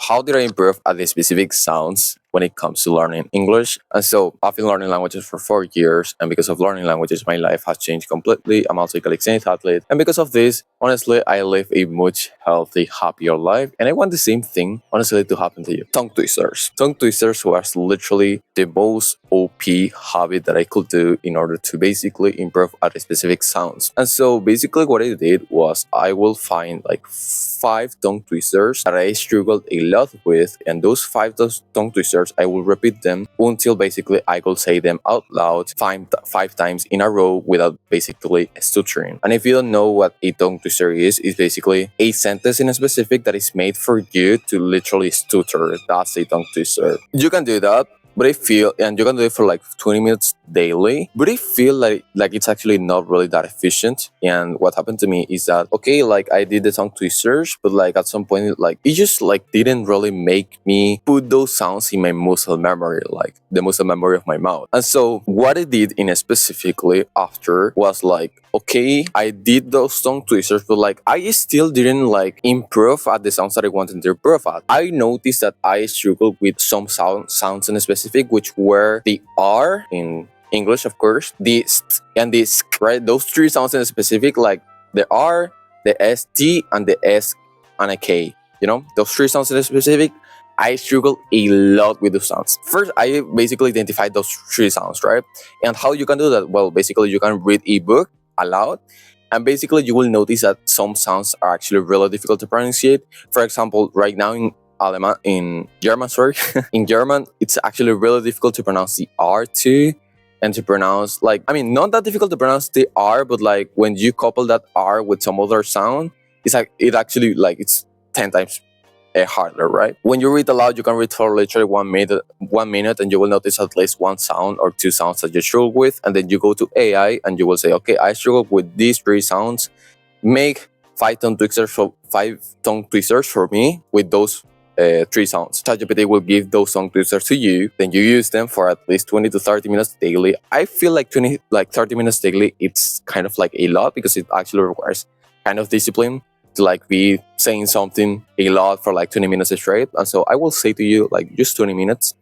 how did I improve at the specific sounds when it comes to learning English? And so I've been learning languages for 4 years, and because of learning languages, my life has changed completely. I'm also a calisthenics athlete, and because of this, honestly, I live a much healthy, happier life, and I want the same thing, honestly, to happen to you. Tongue twisters. Tongue twisters was literally the most OP habit that I could do in order to basically improve at a specific sounds. And so basically what I did was I will find like 5 tongue twisters that I struggled a lot with, and those tongue twisters I will repeat them until basically I will say them out loud five times in a row without basically stuttering. And if you don't know what a tongue twister is, it's basically a sentence in a specific that is made for you to literally stutter. That's a tongue twister. You can do that, but I feel, and you can do it for like 20 minutes daily, but I feel like it's actually not really that efficient. And what happened to me is that, okay, like I did the tongue twisters, but like at some point, like it just like didn't really make me put those sounds in my muscle memory, like the muscle memory of my mouth. And so what I did in specifically after was like, okay, I did those tongue twisters, but like I still didn't like improve at the sounds that I wanted to improve at. I noticed that I struggled with some sounds in specific, which were the R in English, of course, the st and the sk, right? Those 3 sounds in specific, like the R, the ST, and the S and a K. You know, those 3 sounds in specific, I struggle a lot with those sounds. First, I basically identified those 3 sounds, right? And how you can do that? Well, basically, you can read a book aloud, and basically you will notice that some sounds are actually really difficult to pronunciate. For example, right now in German, sorry, in German, it's actually really difficult to pronounce the R too, and to pronounce, like, I mean, not that difficult to pronounce the R, but like when you couple that R with some other sound, it's like it actually like it's 10 times harder, right? When you read aloud, you can read for literally 1 minute, and you will notice at least 1 sound or 2 sounds that you struggle with, and then you go to AI and you will say, okay, I struggle with these 3 sounds. Make 5 tongue twisters for me with those 3 sounds. ChatGPT will give those tongue twisters to you, then you use them for at least 20 to 30 minutes daily. I feel like 30 minutes daily, it's kind of like a lot because it actually requires kind of discipline to like be saying something a lot for like 20 minutes straight. And so I will say to you like just 20 minutes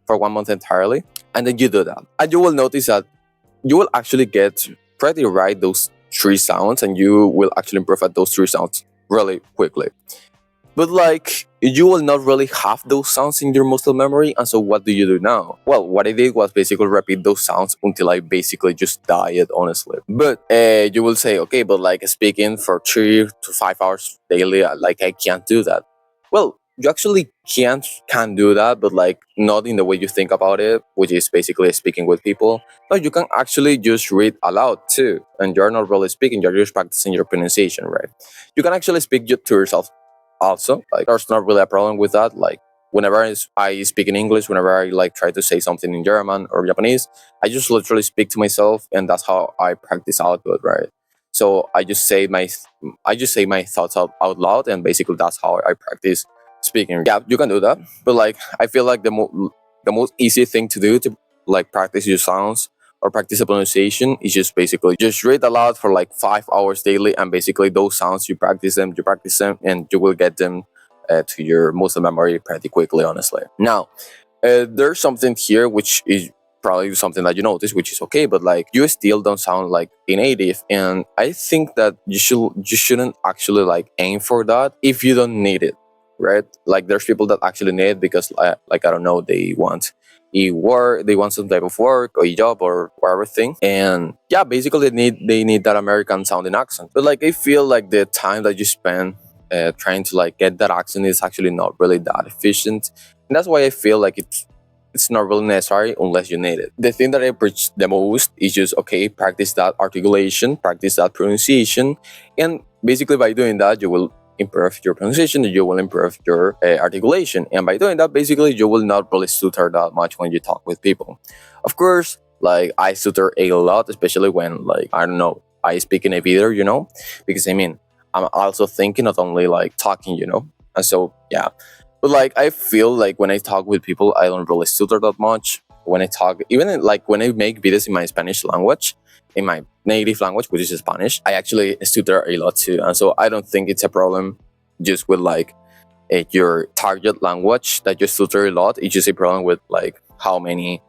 for 1 month entirely, and then you do that, and you will notice that you will actually get pretty right those 3 sounds, and you will actually improve at those 3 sounds really quickly. But like you will not really have those sounds in your muscle memory, and so what do you do now? Well, what I did was basically repeat those sounds until I basically just died, honestly. But you will say, okay, but like speaking for 3 to 5 hours daily, like I can't do that. Well, you actually can do that, but like not in the way you think about it, which is basically speaking with people. No, you can actually just read aloud too, and you're not really speaking; you're just practicing your pronunciation, right? You can actually speak to yourself also, like there's not really a problem with that. Like whenever I speak in English, whenever I like try to say something in German or Japanese, I just literally speak to myself, and that's how I practice output, right? So I just say my thoughts out loud, and basically that's how I practice speaking. Yeah, you can do that, but like I feel like the most easy thing to do to like practice your sounds or practice a pronunciation is just basically just read aloud for like 5 hours daily, and basically those sounds you practice them, and you will get them to your muscle memory pretty quickly, honestly. Now, there's something here which is probably something that you notice, which is okay, but like you still don't sound like a native, and I think that you shouldn't actually like aim for that if you don't need it, right? Like there's people that actually need it because like I don't know, they want they want some type of work or a job or whatever thing, and yeah, basically they need that American sounding accent. But like I feel like the time that you spend trying to like get that accent is actually not really that efficient, and that's why I feel like it's not really necessary unless you need it. The thing that I preach the most is just, okay, practice that articulation, practice that pronunciation, and basically by doing that you will improve your pronunciation, you will improve your articulation, and by doing that basically you will not really stutter that much when you talk with people. Of course, like I stutter a lot, especially when like I don't know, I speak in a video, because I mean I'm also thinking, not only like talking, and so yeah. But like I feel like when I talk with people, I don't really stutter that much. When I talk, even like when I make videos in my Spanish language, in my native language, which is Spanish, I actually stutter a lot too. And so I don't think it's a problem just with like your target language that you stutter a lot. It's just a problem with like how many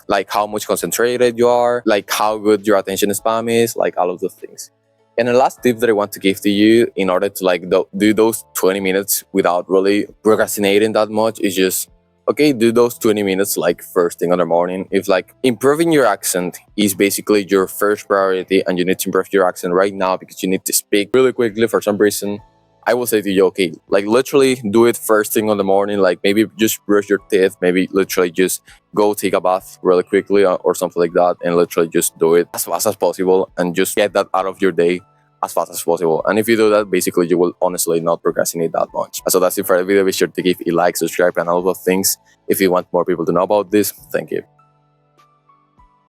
like how much concentrated you are, like how good your attention span is, like all of those things. And the last tip that I want to give to you in order to like do those 20 minutes without really procrastinating that much is just, okay, do those 20 minutes like first thing in the morning. If like improving your accent is basically your first priority and you need to improve your accent right now because you need to speak really quickly for some reason, I will say to you, okay, like literally do it first thing in the morning. Like maybe just brush your teeth, maybe literally just go take a bath really quickly or something like that, and literally just do it as fast as possible and just get that out of your day as fast as possible. And if you do that, basically you will honestly not procrastinate that much. So that's it for the video. Be sure to give a like, subscribe, and all those things if you want more people to know about this. Thank you.